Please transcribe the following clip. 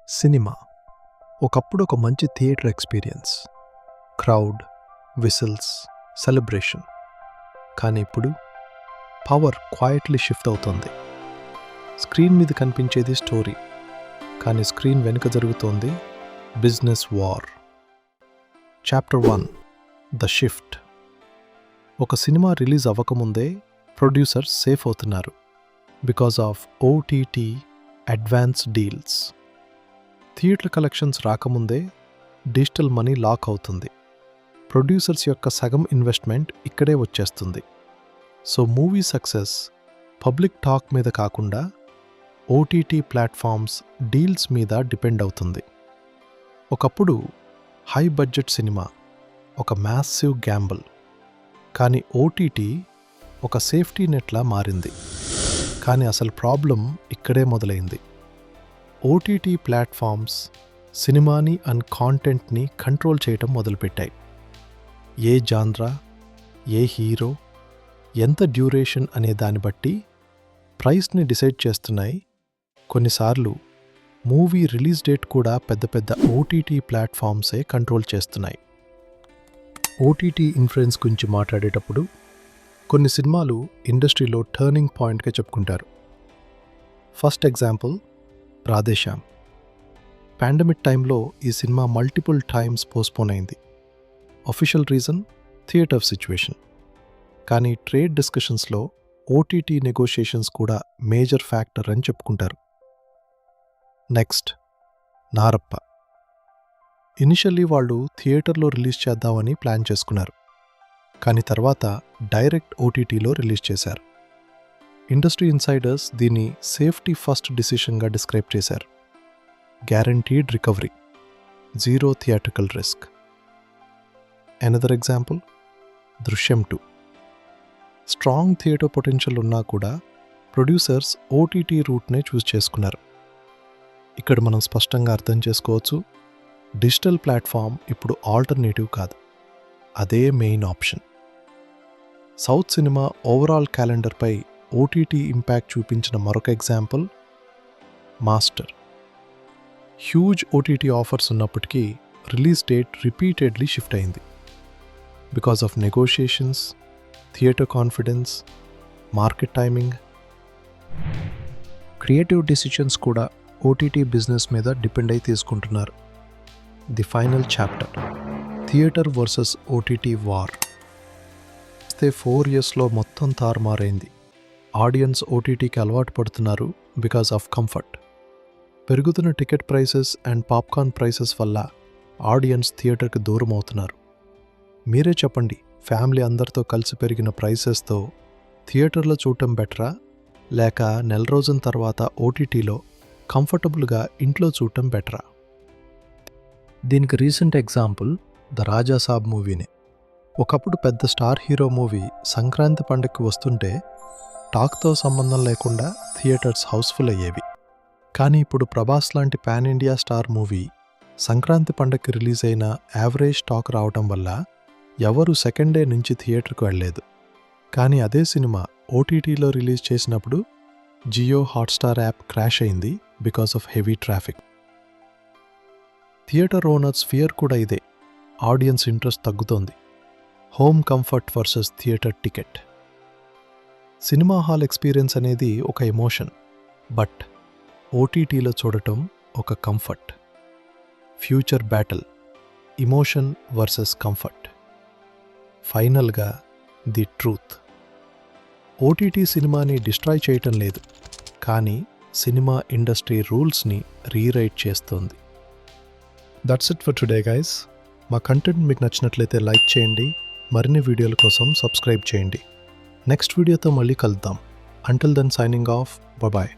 Cinema ఒకప్పుడు ఒక మంచి theatre experience. Crowd, whistles, celebration. కానీ ఇప్పుడు పవర్ క్వైట్లీ షిఫ్ట్ అవుతుంది. స్క్రీన్ మీద కనిపించేది స్టోరీ, కానీ స్క్రీన్ వెనుక జరుగుతోంది business war. Chapter 1, the shift. ఒక సినిమా రిలీజ్ అవ్వకముందే ప్రొడ్యూసర్స్ సేఫ్ అవుతున్నారు because of OTT advance deals. Theatre collections రాకముందే డిజిటల్ మనీ లాక్ అవుతుంది. ప్రొడ్యూసర్స్ యొక్క సగం ఇన్వెస్ట్మెంట్ ఇక్కడే వచ్చేస్తుంది. So movie success public talk మీద కాకుండా ఓటీటీ ప్లాట్ఫామ్స్ డీల్స్ మీద డిపెండ్ అవుతుంది. ఒకప్పుడు హై బడ్జెట్ సినిమా ఒక మ్యాసివ్ గ్యాంబుల్, కానీ ఓటీటీ ఒక సేఫ్టీ నెట్లా మారింది. కానీ అసలు ప్రాబ్లం ఇక్కడే మొదలైంది. ఓటీటీ ప్లాట్ఫామ్స్ సినిమాని అండ్ కాంటెంట్ని కంట్రోల్ చేయటం మొదలుపెట్టాయి. ఏ జాన్రా, ఏ హీరో, ఎంత డ్యూరేషన్ అనే దాన్ని బట్టి ప్రైస్ని డిసైడ్ చేస్తున్నాయి. కొన్నిసార్లు మూవీ రిలీజ్ డేట్ కూడా పెద్ద పెద్ద ఓటీటీ ప్లాట్ఫామ్సే కంట్రోల్ చేస్తున్నాయి. ఓటీటీ ఇన్ఫ్లుయెన్స్ గురించి మాట్లాడేటప్పుడు కొన్ని సినిమాలు ఇండస్ట్రీలో టర్నింగ్ పాయింట్గా చెప్పుకుంటారు. First example Radhe Shyam. పాండమిక్ టైంలో ఈ సినిమా మల్టిపుల్ టైమ్స్ పోస్ట్పోన్ అయింది. Official reason theatre situation. కానీ ట్రేడ్ డిస్కషన్స్లో ఓటీటీ నెగోషియేషన్స్ కూడా మేజర్ ఫ్యాక్టర్ అని చెప్పుకుంటారు. నెక్స్ట్ నారప్ప. ఇనిషియల్లీ వాళ్ళు థియేటర్లో రిలీజ్ చేద్దామని ప్లాన్ చేసుకున్నారు, కానీ తర్వాత డైరెక్ట్ ఓటీటీలో రిలీజ్ చేశారు. ఇండస్ట్రీ ఇన్సైడర్స్ దీన్ని సేఫ్టీ ఫస్ట్ డిసిషన్గా డిస్క్రైబ్ చేశారు. Guaranteed recovery, zero theatrical risk. Another example Drishyam 2. Strong theatre potential ఉన్నా కూడా ప్రొడ్యూసర్స్ ఓటీటీ రూట్నే చూస్ చేసుకున్నారు. ఇక్కడ మనం స్పష్టంగా అర్థం చేసుకోవచ్చు, డిజిటల్ ప్లాట్ఫామ్ ఇప్పుడు ఆల్టర్నేటివ్ కాదు, అదే main option. South cinema overall క్యాలెండర్పై ఓటీటీ ఇంపాక్ట్ చూపించిన మరొక example Master. Huge OTT offers ఉన్నప్పటికీ రిలీజ్ డేట్ రిపీటెడ్లీ షిఫ్ట్ అయింది because of negotiations, theatre confidence, market timing. Creative decisions కూడా ఓటీటీ బిజినెస్ మీద డిపెండ్ అయి తీసుకుంటున్నారు. The final chapter, theatre versus OTT war. 4 yearsలో మొత్తం తారుమారైంది. ఆడియన్స్ ఓటీటీకి అలవాటు పడుతున్నారు బికాస్ ఆఫ్ కంఫర్ట్. పెరుగుతున్న ticket prices and popcorn prices వల్ల ఆడియన్స్ థియేటర్కి దూరం అవుతున్నారు. మీరే చెప్పండి, ఫ్యామిలీ అందరితో కలిసి పెరిగిన ప్రైసెస్తో థియేటర్లో చూడటం బెటరా, లేక నెల రోజుల తర్వాత ఓటీటీలో కంఫర్టబుల్గా ఇంట్లో చూడటం బెటరా? దీనికి రీసెంట్ ఎగ్జాంపుల్ ద రాజా సాబ్ మూవీనే. ఒకప్పుడు పెద్ద స్టార్ హీరో మూవీ సంక్రాంతి పండుగకి వస్తుంటే టాక్తో సంబంధం లేకుండా థియేటర్స్ హౌస్ఫుల్ అయ్యేవి. కానీ ఇప్పుడు ప్రభాస్ లాంటి pan India star movie Sankranti పండుగకి రిలీజ్ అయిన యావరేజ్ టాక్ రావటం వల్ల ఎవరు సెకండ్ డే నుంచి థియేటర్కి వెళ్ళలేదు. కానీ అదే సినిమా ఓటీటీలో రిలీజ్ చేసినప్పుడు జియో హాట్స్టార్ యాప్ క్రాష్ అయింది because of heavy traffic. Theatre owners fear కూడా ఇదే, ఆడియన్స్ ఇంట్రెస్ట్ తగ్గుతోంది. Home comfort versus theatre ticket. Cinema hall experience అనేది ఒక ఎమోషన్, బట్ ఓటీటీలో చూడటం ఒక comfort. Future battle, emotion versus comfort. ఫైనల్గా ది ట్రూత్. ఓటీటీ సినిమాని డిస్ట్రాయ్ చేయటం లేదు, కానీ సినిమా ఇండస్ట్రీ రూల్స్ని రీరైట్ చేస్తోంది. That's it for today guys. మా కంటెంట్ మీకు నచ్చినట్లయితే లైక్ చేయండి, మరిన్ని వీడియోల కోసం సబ్స్క్రైబ్ చేయండి. నెక్స్ట్ వీడియోతో మళ్ళీ కలుద్దాం. Until then signing off, bye.